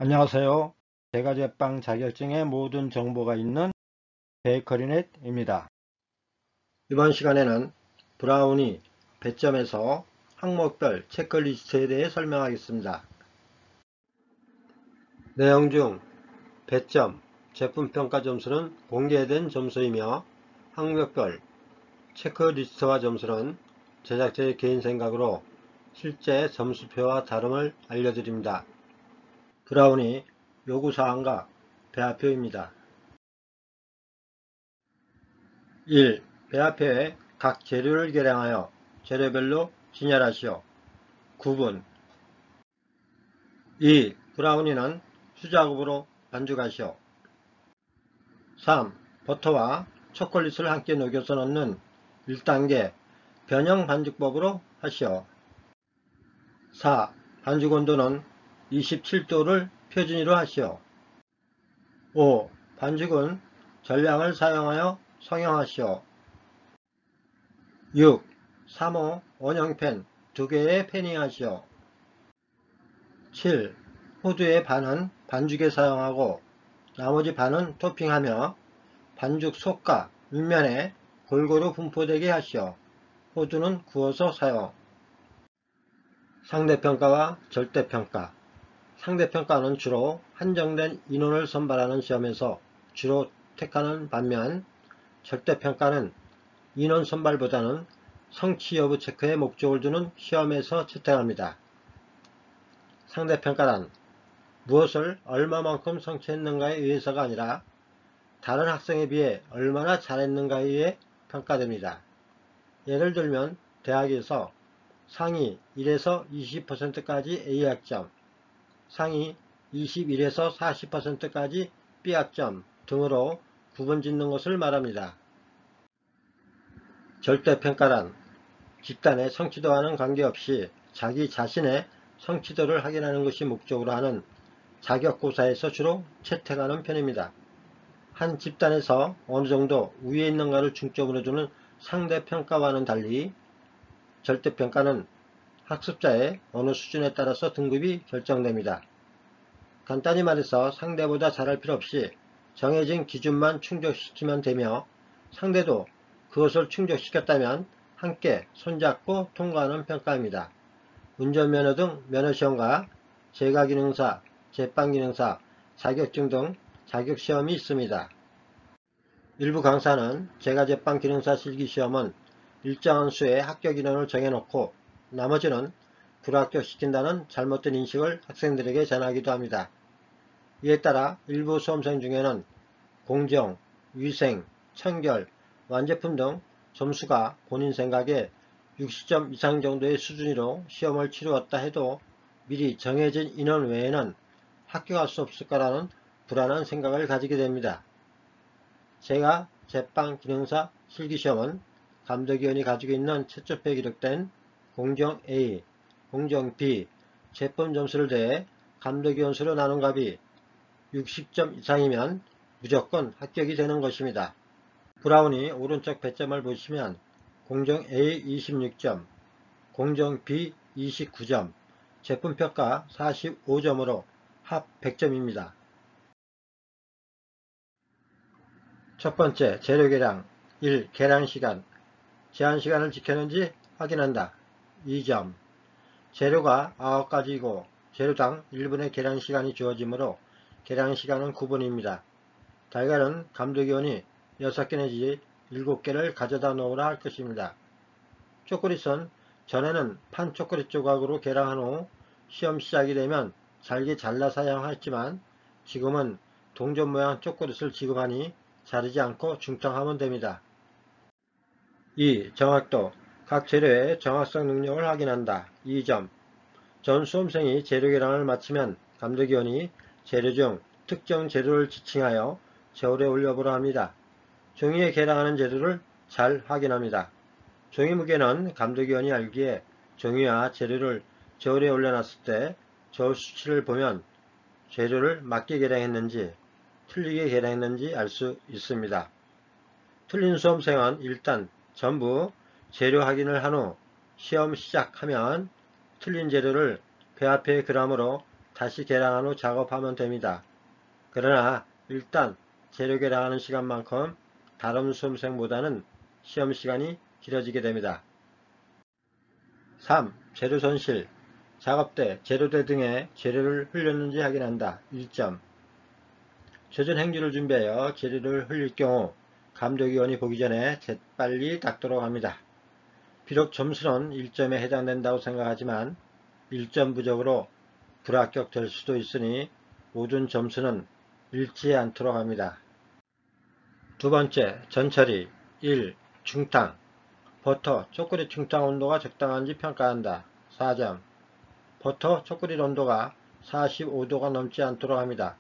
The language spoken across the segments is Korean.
안녕하세요. 제과 제빵 자격증의 모든 정보가 있는 베이커리넷입니다. 이번 시간에는 브라우니 배점에서 항목별 체크리스트에 대해 설명하겠습니다. 내용 중 배점, 제품평가 점수는 공개된 점수이며 항목별 체크리스트와 점수는 제작자의 개인 생각으로 실제 점수표와 다름을 알려드립니다. 브라우니 요구사항과 배합표입니다. 1. 배합표에 각 재료를 계량하여 재료별로 진열하시오. 9분. 2. 브라우니는 수작업으로 반죽하시오. 3. 버터와 초콜릿을 함께 녹여서 넣는 1단계 변형 반죽법으로 하시오. 4. 반죽 온도는 27도를 표준으로 하시오. 5. 반죽은 전량을 사용하여 성형하시오. 6. 3호 원형팬 2개에 패닝하시오. 7. 호두의 반은 반죽에 사용하고 나머지 반은 토핑하며 반죽 속과 윗면에 골고루 분포되게 하시오. 호두는 구워서 사용. 상대평가와 절대평가. 상대평가는 주로 한정된 인원을 선발하는 시험에서 주로 택하는 반면 절대평가는 인원 선발보다는 성취 여부 체크에 목적을 두는 시험에서 채택합니다. 상대평가란 무엇을 얼마만큼 성취했는가에 의해서가 아니라 다른 학생에 비해 얼마나 잘했는가에 의해 평가됩니다. 예를 들면 대학에서 상위 1에서 20%까지 A학점, 상위 21에서 40%까지 B학점 등으로 구분짓는 것을 말합니다. 절대평가란 집단의 성취도와는 관계없이 자기 자신의 성취도를 확인하는 것이 목적으로 하는 자격고사에서 주로 채택하는 편입니다. 한 집단에서 어느 정도 위에 있는가를 중점으로 두는 상대평가와는 달리 절대평가는 학습자의 어느 수준에 따라서 등급이 결정됩니다. 간단히 말해서 상대보다 잘할 필요 없이 정해진 기준만 충족시키면 되며 상대도 그것을 충족시켰다면 함께 손잡고 통과하는 평가입니다. 운전면허 등 면허시험과 제과기능사, 제빵기능사, 자격증 등 자격시험이 있습니다. 일부 강사는 제과제빵기능사 실기시험은 일정한 수의 합격 인원을 정해놓고 나머지는 불합격시킨다는 잘못된 인식을 학생들에게 전하기도 합니다. 이에 따라 일부 수험생 중에는 공정, 위생, 청결, 완제품 등 점수가 본인 생각에 60점 이상 정도의 수준으로 시험을 치루었다 해도 미리 정해진 인원 외에는 합격할 수 없을 거라는 불안한 생각을 가지게 됩니다. 제가 제빵 기능사 실기시험은 감독위원이 가지고 있는 채점표에 기록된 공정 A, 공정 B, 제품 점수를 대해 감독위원 수로 나눈 값이 60점 이상이면 무조건 합격이 되는 것입니다. 브라우니 오른쪽 배점을 보시면 공정 A 26점, 공정 B 29점, 제품평가 45점으로 합 100점입니다. 첫 번째, 재료 계량. 1. 계량시간. 제한시간을 지켰는지 확인한다. 2점. 재료가 9가지이고 재료당 1분의 계량시간이 주어지므로 계량시간은 9분입니다. 달걀은 감독위원이 6개 내지 7개를 가져다 놓으라 할 것입니다. 초콜릿은 전에는 판 초콜릿 조각으로 계량한 후 시험 시작이 되면 잘게 잘라 사용했지만 지금은 동전 모양 초콜릿을 지급하니 자르지 않고 중탕하면 됩니다. 2. 정확도. 각 재료의 정확성 능력을 확인한다. 2점. 전 수험생이 재료 계량을 마치면 감독위원이 재료 중 특정 재료를 지칭하여 저울에 올려보라 합니다. 종이에 계량하는 재료를 잘 확인합니다. 종이 무게는 감독위원이 알기에 종이와 재료를 저울에 올려놨을 때 저울 수치를 보면 재료를 맞게 계량했는지 틀리게 계량했는지 알 수 있습니다. 틀린 수험생은 일단 전부 재료 확인을 한 후 시험 시작하면 틀린 재료를 배합표의 그람으로 다시 계량한 후 작업하면 됩니다. 그러나 일단 재료 계량하는 시간만큼 다른 수험생보다는 시험 시간이 길어지게 됩니다. 3. 재료 손실. 작업대, 재료대 등에 재료를 흘렸는지 확인한다. 1점. 젖은 행주를 준비하여 재료를 흘릴 경우 감독위원이 보기 전에 재빨리 닦도록 합니다. 비록 점수는 1점에 해당된다고 생각하지만 1점 부족으로 불합격될 수도 있으니 모든 점수는 잃지 않도록 합니다. 두 번째, 전처리. 1. 중탕. 버터, 초콜릿 중탕 온도가 적당한지 평가한다. 4점. 버터, 초콜릿 온도가 45도가 넘지 않도록 합니다.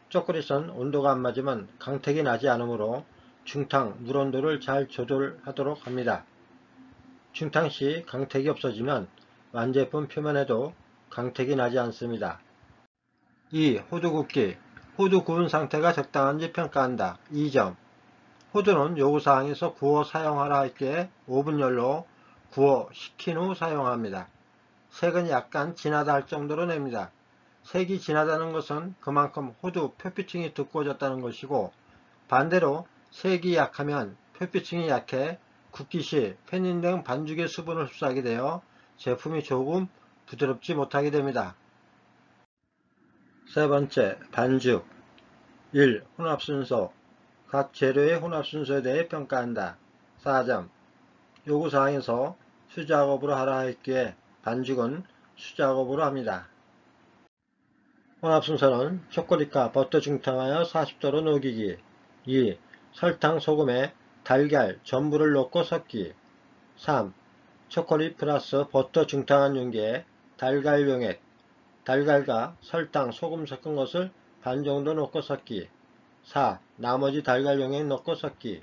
초콜릿은 온도가 안 맞으면 강택이 나지 않으므로 중탕, 물 온도를 잘 조절하도록 합니다. 중탕 시 강택이 없어지면 완제품 표면에도 강택이 나지 않습니다. 2. 호두 굽기. 호두 구운 상태가 적당한지 평가한다. 2점. 호두는 요구사항에서 구워 사용하라 했기에 오븐열로 구워 식힌 후 사용합니다. 색은 약간 진하다 할 정도로 냅니다. 색이 진하다는 것은 그만큼 호두 표피층이 두꺼워졌다는 것이고, 반대로 색이 약하면 표피층이 약해 굽기 시 페닌 등 반죽의 수분을 흡수하게 되어 제품이 조금 부드럽지 못하게 됩니다. 세 번째, 반죽. 1. 혼합순서. 각 재료의 혼합순서에 대해 평가한다. 4점. 요구사항에서 수작업으로 하라 했기에 반죽은 수작업으로 합니다. 혼합순서는 초콜릿과 버터 중탕하여 40도로 녹이기. 2. 설탕, 소금에 달걀, 전부를 넣고 섞기. 3. 초콜릿 플러스 버터 중탕한 용기에 달걀 용액, 달걀과 설탕, 소금 섞은 것을 반 정도 넣고 섞기. 4. 나머지 달걀 용액 넣고 섞기.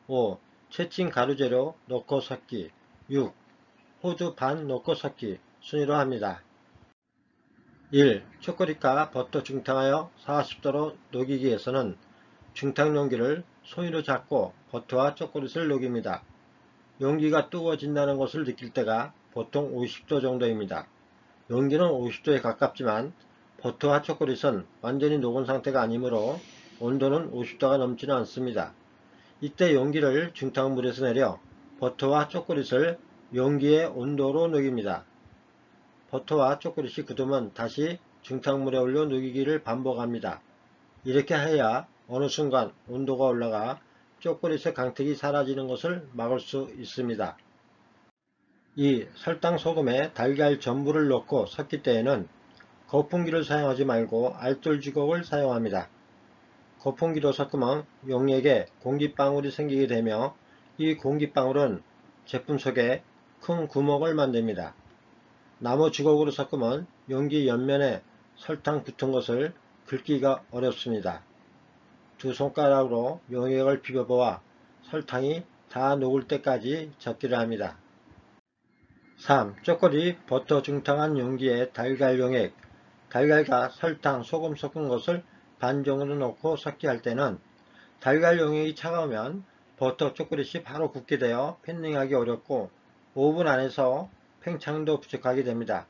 5. 채친 가루재료 넣고 섞기. 6. 호두 반 넣고 섞기 순위로 합니다. 1. 초콜릿과 버터 중탕하여 40도로 녹이기 위해서는 중탕 용기를 손으로 잡고 버터와 초콜릿을 녹입니다. 용기가 뜨거워진다는 것을 느낄 때가 보통 50도 정도입니다. 용기는 50도에 가깝지만 버터와 초콜릿은 완전히 녹은 상태가 아니므로 온도는 50도가 넘지는 않습니다. 이때 용기를 중탕물에서 내려 버터와 초콜릿을 용기의 온도로 녹입니다. 버터와 초콜릿이 굳으면 다시 중탕물에 올려 녹이기를 반복합니다. 이렇게 해야 어느 순간 온도가 올라가 초콜릿의 강택이 사라지는 것을 막을 수 있습니다. 2. 설탕, 소금에 달걀 전부를 넣고 섞일 때에는 거품기를 사용하지 말고 알뜰주걱을 사용합니다. 거품기로 섞으면 용액에 공기방울이 생기게 되며 이 공기방울은 제품 속에 큰 구멍을 만듭니다. 나무 주걱으로 섞으면 용기 옆면에 설탕 붙은 것을 긁기가 어렵습니다. 두 손가락으로 용액을 비벼보아 설탕이 다 녹을 때까지 젓기를 합니다. 3. 초콜릿, 버터 중탕한 용기에 달걀 용액, 달걀과 설탕, 소금 섞은 것을 반 정도 넣고 섞기 할 때는 달걀 용액이 차가우면 버터, 초콜릿이 바로 굳게 되어 팬닝하기 어렵고 오븐 안에서 팽창도 부족하게 됩니다.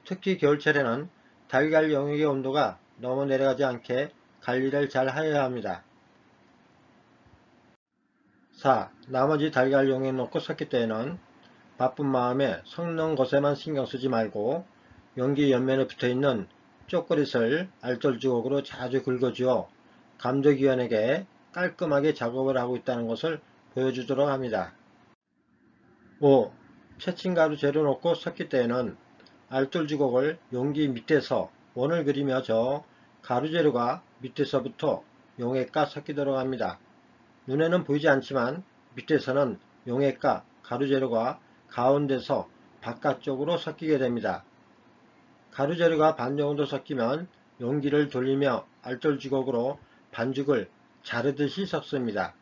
특히 겨울철에는 달걀 용액의 온도가 너무 내려가지 않게 관리를 잘 하여야 합니다. 4. 나머지 달걀 용액 넣고 섞일 때에는 바쁜 마음에 섞는 것에만 신경 쓰지 말고 용기 옆면에 붙어있는 초콜릿을 알뜰주걱으로 자주 긁어주어 감독위원에게 깔끔하게 작업을 하고 있다는 것을 보여주도록 합니다. 5. 채친가루 재료 넣고 섞일 때에는 알뜰주걱을 용기 밑에서 원을 그리며 저어 가루재료가 밑에서부터 용액과 섞이도록 합니다. 눈에는 보이지 않지만 밑에서는 용액과 가루재료가 가운데서 바깥쪽으로 섞이게 됩니다. 가루재료가 반 정도 섞이면 용기를 돌리며 알뜰주걱으로 반죽을 자르듯이 섞습니다.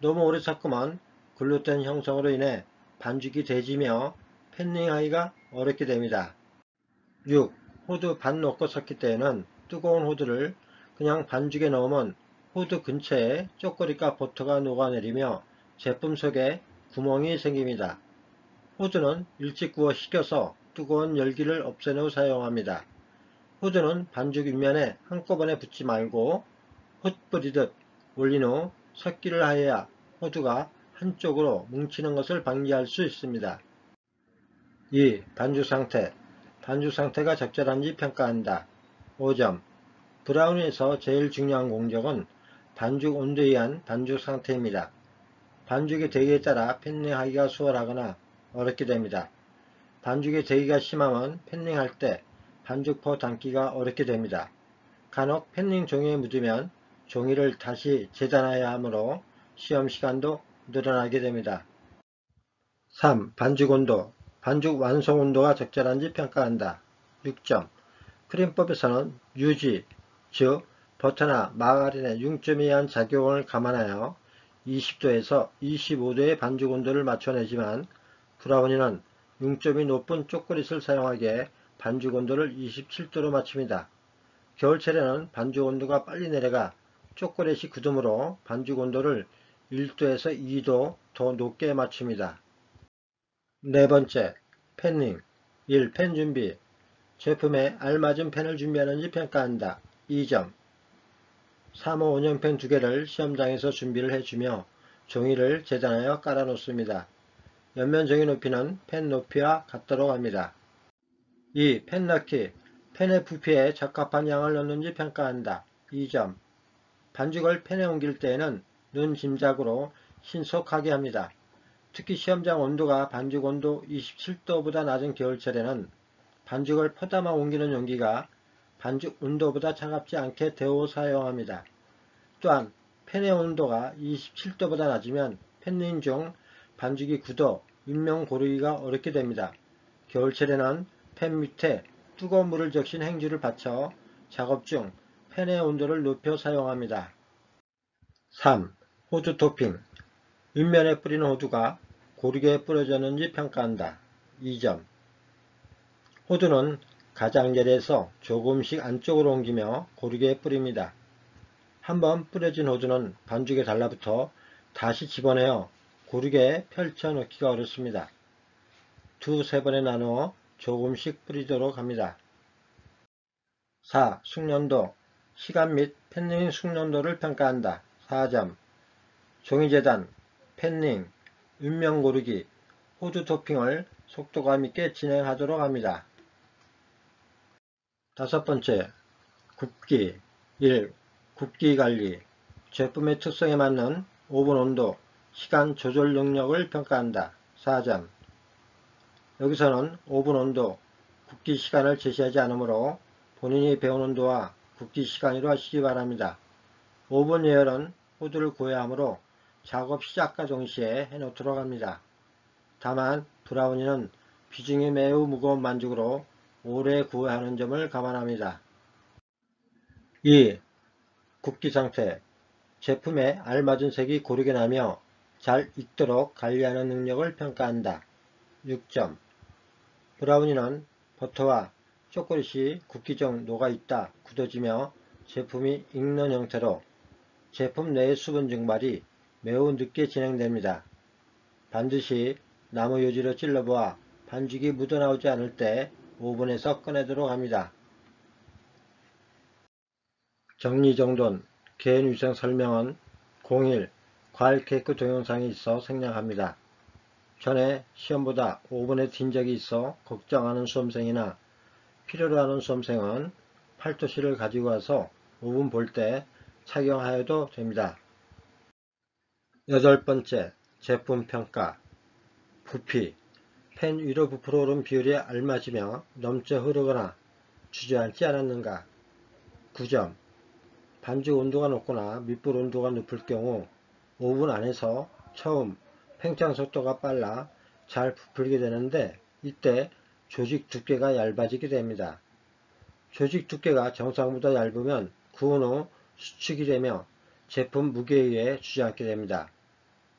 너무 오래 섞으면 글루텐 형성으로 인해 반죽이 대지며 팬닝하기가 어렵게 됩니다. 6. 호두 반 넣고 섞일 때에는 뜨거운 호두를 그냥 반죽에 넣으면 호두 근처에 초콜릿과 버터가 녹아내리며 제품 속에 구멍이 생깁니다. 호두는 일찍 구워 식혀서 뜨거운 열기를 없앤 후 사용합니다. 호두는 반죽 윗면에 한꺼번에 붓지 말고 헛뿌리듯 올린 후 섞기를 하여야 호두가 한쪽으로 뭉치는 것을 방지할 수 있습니다. 2. 반죽 상태. 반죽 상태가 적절한지 평가한다. 5점. 브라우니에서 제일 중요한 공정은 반죽 온도에 의한 반죽 상태입니다. 반죽의 대기에 따라 팬닝하기가 수월하거나 어렵게 됩니다. 반죽의 대기가 심하면 팬닝할 때 반죽포 담기가 어렵게 됩니다. 간혹 팬닝 종이에 묻으면 종이를 다시 재단해야 하므로 시험 시간도 늘어나게 됩니다. 3. 반죽 온도. 반죽 완성 온도가 적절한지 평가한다. 6점. 크림법에서는 유지, 즉 버터나 마가린의 융점에 의한 작용을 감안하여 20도에서 25도의 반죽 온도를 맞춰내지만 브라우니는 융점이 높은 초콜릿을 사용하기에 반죽 온도를 27도로 맞춥니다. 겨울철에는 반죽 온도가 빨리 내려가 초콜릿이 굳으므로 반죽 온도를 1도에서 2도 더 높게 맞춥니다. 네 번째, 팬닝. 1. 팬 준비. 제품에 알맞은 팬을 준비하는지 평가한다. 2점. 3호 5년 팬 2개를 시험장에서 준비를 해주며 종이를 재단하여 깔아 놓습니다. 옆면 종이 높이는 팬 높이와 같도록 합니다. 2. 팬 넣기. 팬의 부피에 적합한 양을 넣는지 평가한다. 2점. 반죽을 팬에 옮길 때에는 눈 짐작으로 신속하게 합니다. 특히 시험장 온도가 반죽 온도 27도보다 낮은 겨울철에는 반죽을 퍼담아 옮기는 용기가 반죽 온도보다 차갑지 않게 데워 사용합니다. 또한 팬의 온도가 27도보다 낮으면 팬닝 중 반죽이 굳어 윗면 고르기가 어렵게 됩니다. 겨울철에는 팬 밑에 뜨거운 물을 적신 행주를 받쳐 작업 중 팬의 온도를 높여 사용합니다. 3. 호두 토핑. 윗면에 뿌리는 호두가 고르게 뿌려졌는지 평가한다. 2점. 호두는 가장자리에서 조금씩 안쪽으로 옮기며 고르게 뿌립니다. 한번 뿌려진 호두는 반죽에 달라붙어 다시 집어내어 고르게 펼쳐 놓기가 어렵습니다. 두세 번에 나누어 조금씩 뿌리도록 합니다. 4. 숙련도. 시간 및 팬닝 숙련도를 평가한다. 4점. 종이재단, 팬닝, 윗면 고르기, 호두 토핑을 속도감 있게 진행하도록 합니다. 다섯 번째, 굽기. 1. 굽기 관리. 제품의 특성에 맞는 오븐 온도, 시간 조절 능력을 평가한다. 4점. 여기서는 오븐 온도, 굽기 시간을 제시하지 않으므로 본인이 배운 온도와 굽기 시간으로 하시기 바랍니다. 오븐 예열은 호두를 구워야 하므로 작업 시작과 동시에 해놓도록 합니다. 다만 브라우니는 비중이 매우 무거운 반죽으로 오래 구워야 하는 점을 감안합니다. 2. 굽기 상태. 제품에 알맞은 색이 고르게 나며 잘 익도록 관리하는 능력을 평가한다. 6점. 브라우니는 버터와 초콜릿이 굽기 중 녹아있다 굳어지며 제품이 익는 형태로 제품 내의 수분 증발이 매우 늦게 진행됩니다. 반드시 나무 요지로 찔러보아 반죽이 묻어나오지 않을 때 오븐에서 꺼내도록 합니다. 정리정돈, 개인위생 설명은 01 과일 케이크 동영상이 있어 생략합니다. 전에 시험보다 오븐에 튄 적이 있어 걱정하는 수험생이나 필요로 하는 수험생은 팔토시를 가지고 와서 오븐 볼 때 착용하여도 됩니다. 여덟 번째, 제품 평가. 부피. 팬 위로 부풀어 오른 비율에 알맞으며 넘쳐 흐르거나 주저앉지 않았는가. 9점. 반죽 온도가 높거나 밑불 온도가 높을 경우 오븐 안에서 처음 팽창 속도가 빨라 잘 부풀게 되는데 이때 조직 두께가 얇아지게 됩니다. 조직 두께가 정상보다 얇으면 구운 후 수축이 되며 제품 무게에 의해 주저앉게 됩니다.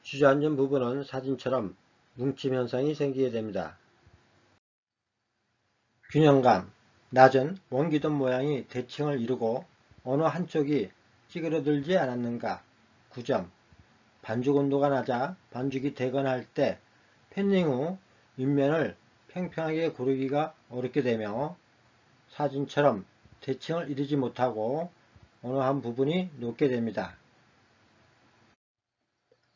주저앉은 부분은 사진처럼 뭉침 현상이 생기게 됩니다. 균형감. 낮은 원기둥 모양이 대칭을 이루고 어느 한쪽이 찌그러들지 않았는가. 9점. 반죽 온도가 낮아 반죽이 되거나 할 때 팬닝 후 윗면을 팽팽하게 고르기가 어렵게 되며 사진처럼 대칭을 이루지 못하고 어느 한 부분이 녹게 됩니다.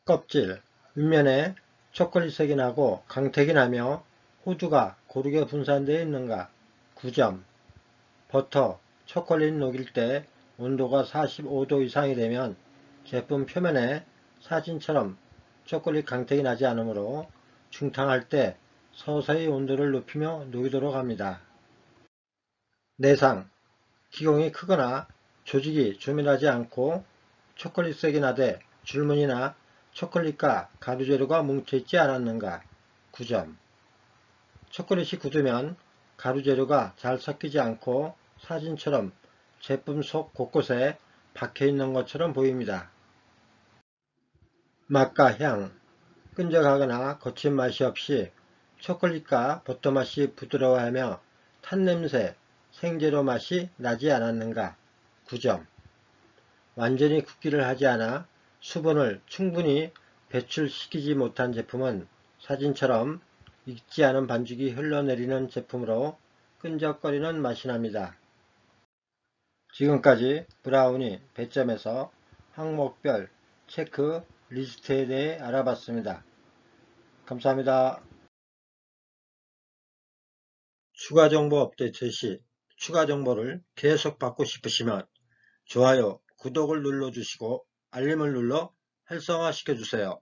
껍질, 윗면에 초콜릿색이 나고 강택이 나며 호두가 고르게 분산되어 있는가? 9점. 버터, 초콜릿 녹일 때 온도가 45도 이상이 되면 제품 표면에 사진처럼 초콜릿 강택이 나지 않으므로 중탕할 때 서서히 온도를 높이며 녹이도록 합니다. 내상, 기공이 크거나 조직이 조밀하지 않고 초콜릿색이 나되 줄무늬나 초콜릿과 가루재료가 뭉쳐있지 않았는가? 9점. 초콜릿이 굳으면 가루재료가 잘 섞이지 않고 사진처럼 제품 속 곳곳에 박혀있는 것처럼 보입니다. 맛과 향, 끈적하거나 거친 맛이 없이 초콜릿과 버터 맛이 부드러워하며 탄냄새, 생재료 맛이 나지 않았는가? 9점. 완전히 굳기를 하지 않아 수분을 충분히 배출시키지 못한 제품은 사진처럼 익지 않은 반죽이 흘러내리는 제품으로 끈적거리는 맛이 납니다. 지금까지 브라우니 배점에서 항목별 체크 리스트에 대해 알아봤습니다. 감사합니다. 추가 정보 업데이트 시 추가 정보를 계속 받고 싶으시면 좋아요, 구독을 눌러주시고 알림을 눌러 활성화 시켜주세요.